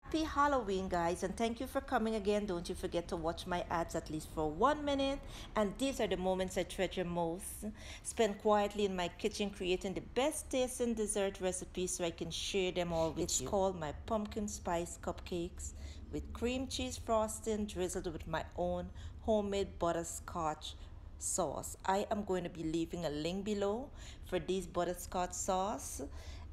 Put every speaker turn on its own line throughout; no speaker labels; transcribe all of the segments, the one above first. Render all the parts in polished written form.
Happy Halloween, guys, and thank you for coming again. Don't you forget to watch my ads at least for 1 minute. And these are the moments I treasure most. Spend quietly in my kitchen creating the best tasting dessert recipes so I can share them all with you. It's called my pumpkin spice cupcakes with cream cheese frosting drizzled with my own homemade butterscotch sauce. I am going to be leaving a link below for these butterscotch sauce,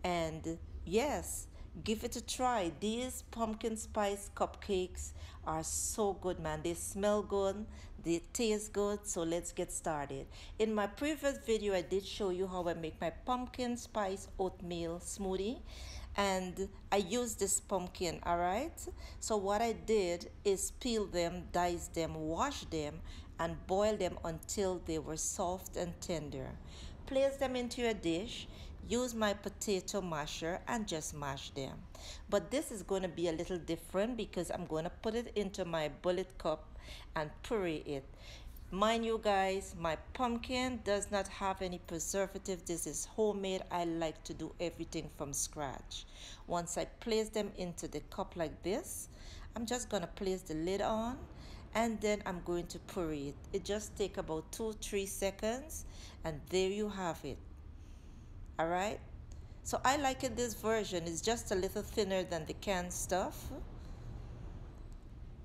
and yes, give it a try. These pumpkin spice cupcakes are so good, man. They smell good, they taste good. So let's get started. In my previous video I did show you how I make my pumpkin spice oatmeal smoothie, and I used this pumpkin. All right, so what I did is peel them, dice them, wash them, and boil them until they were soft and tender. Place them into a dish. Use my potato masher and just mash them. But this is going to be a little different because I'm going to put it into my bullet cup and puree it. Mind you guys, my pumpkin does not have any preservative. This is homemade. I like to do everything from scratch. Once I place them into the cup like this, I'm just going to place the lid on, and then I'm going to puree it. It just takes about 2-3 seconds, and there you have it. All right, so I like it. This version is just a little thinner than the canned stuff.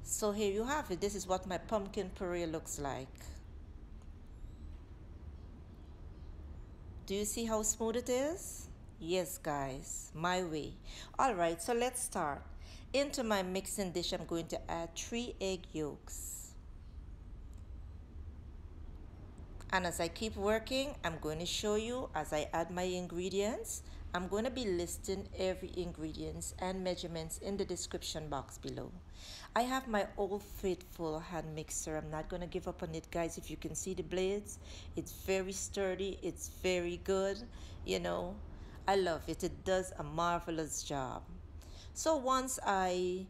So here you have it. This is what my pumpkin puree looks like. Do you see how smooth it is? Yes, guys, my way. All right, so let's start. Into my mixing dish, I'm going to add 3 egg yolks. And as I keep working, I'm going to show you as I add my ingredients. I'm going to be listing every ingredients and measurements in the description box below. I have my old faithful hand mixer. I'm not going to give up on it, guys. If you can see the blades, it's very sturdy. It's very good. You know, I love it. It does a marvelous job. So once I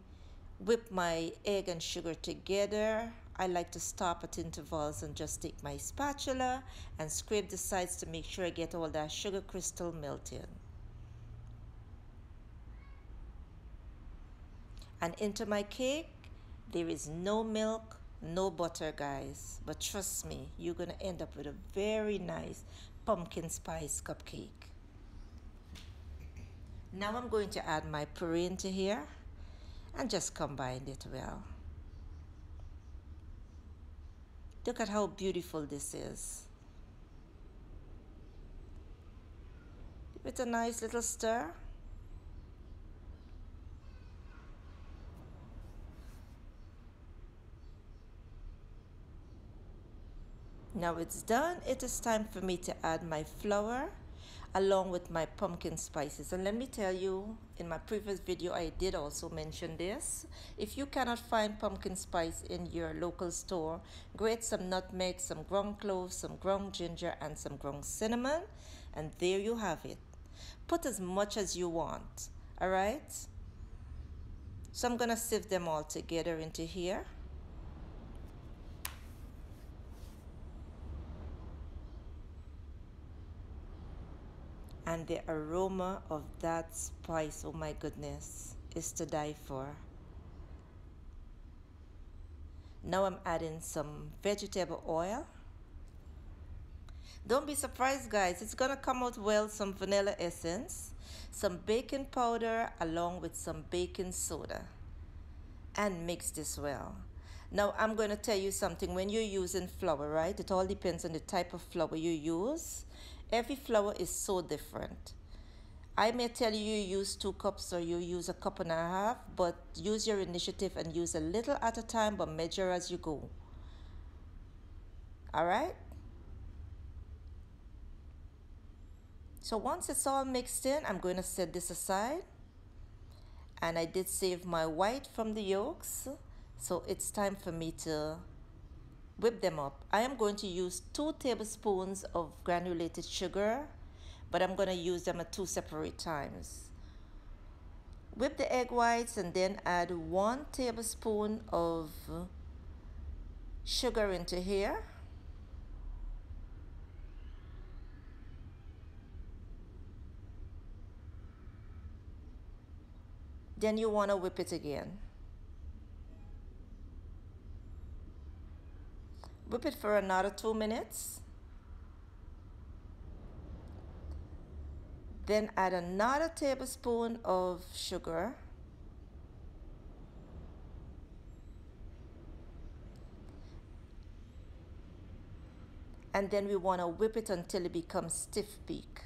whip my egg and sugar together, I like to stop at intervals and just take my spatula and scrape the sides to make sure I get all that sugar crystal melted. And into my cake, there is no milk, no butter, guys. But trust me, you're going to end up with a very nice pumpkin spice cupcake. Now I'm going to add my puree into here and just combine it well. Look at how beautiful this is. Give it a nice little stir. Now it's done. It is time for me to add my flour along with my pumpkin spices. And let me tell you, in my previous video I did also mention this. If you cannot find pumpkin spice in your local store, grate some nutmeg, some ground clove, some ground ginger, and some ground cinnamon, and there you have it. Put as much as you want. All right, so I'm gonna sieve them all together into here. And the aroma of that spice, oh my goodness, is to die for. Now I'm adding some vegetable oil. Don't be surprised, guys, it's gonna come out well. Some vanilla essence, some baking powder along with some baking soda, and mix this well. Now I'm going to tell you something. When you're using flour, right, it all depends on the type of flour you use. Every flour is so different. I may tell you use 2 cups or you use 1.5 cups, but use your initiative and use a little at a time, but measure as you go. All right, so once it's all mixed in, I'm going to set this aside. And I did save my white from the yolks, so it's time for me to whip them up. I am going to use 2 tablespoons of granulated sugar, but I'm going to use them at 2 separate times. Whip the egg whites and then add 1 tablespoon of sugar into here. Then you want to whip it again. Whip it for another 2 minutes. Then add another tablespoon of sugar. And then we want to whip it until it becomes stiff peak.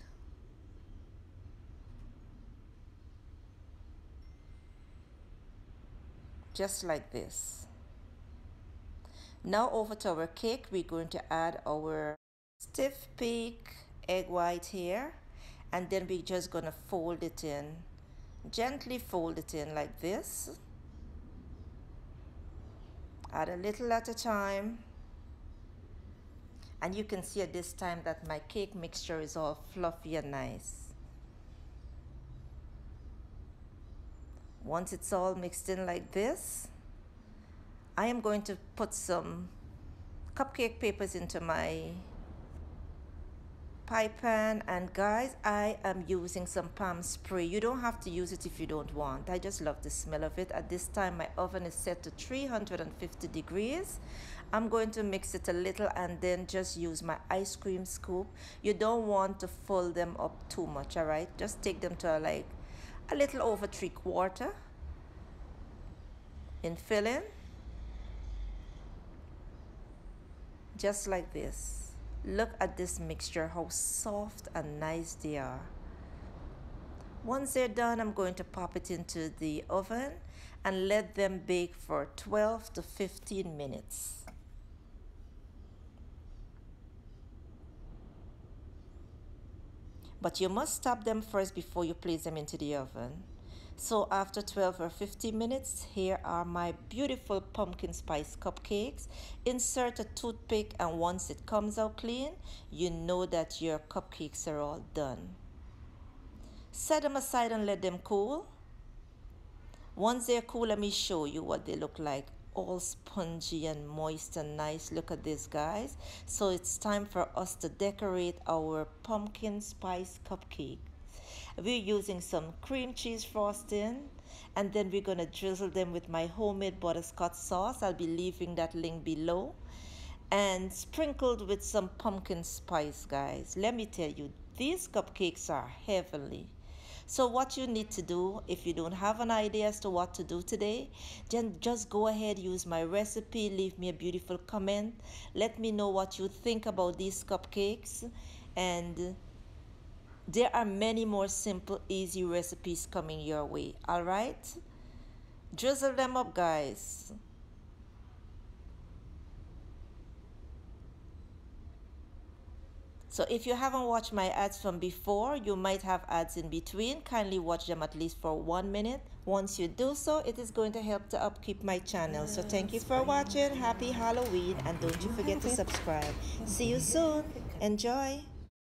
Just like this. Now over to our cake, we're going to add our stiff peak egg white here, and then we're just going to fold it in, gently fold it in like this. Add a little at a time. And you can see at this time that my cake mixture is all fluffy and nice. Once it's all mixed in like this, I am going to put some cupcake papers into my pie pan. And guys, I am using some palm spray. You don't have to use it if you don't want. I just love the smell of it. At this time, my oven is set to 350 degrees. I'm going to mix it a little and then just use my ice cream scoop. You don't want to fold them up too much, all right? Just take them to like a little over 3/4 in filling. Just like this. Look at this mixture, how soft and nice they are. Once they're done, I'm going to pop it into the oven and let them bake for 12 to 15 minutes. But you must stop them first before you place them into the oven. So after 12 or 15 minutes, here are my beautiful pumpkin spice cupcakes. Insert a toothpick, and once it comes out clean, you know that your cupcakes are all done. Set them aside and let them cool. Once they're cool, let me show you what they look like. All spongy and moist and nice. Look at this, guys. So it's time for us to decorate our pumpkin spice cupcake. We're using some cream cheese frosting, and then we're going to drizzle them with my homemade butterscotch sauce. I'll be leaving that link below. And sprinkled with some pumpkin spice, guys. Let me tell you, these cupcakes are heavenly. So what you need to do, if you don't have an idea as to what to do today, then just go ahead, use my recipe, leave me a beautiful comment. Let me know what you think about these cupcakes. And there are many more simple, easy recipes coming your way, all right? Drizzle them up, guys. So if you haven't watched my ads from before, you might have ads in between. Kindly watch them at least for 1 minute. Once you do so, it is going to help to upkeep my channel. So thank you for watching. Happy Halloween, and don't you forget to subscribe. See you soon. Enjoy.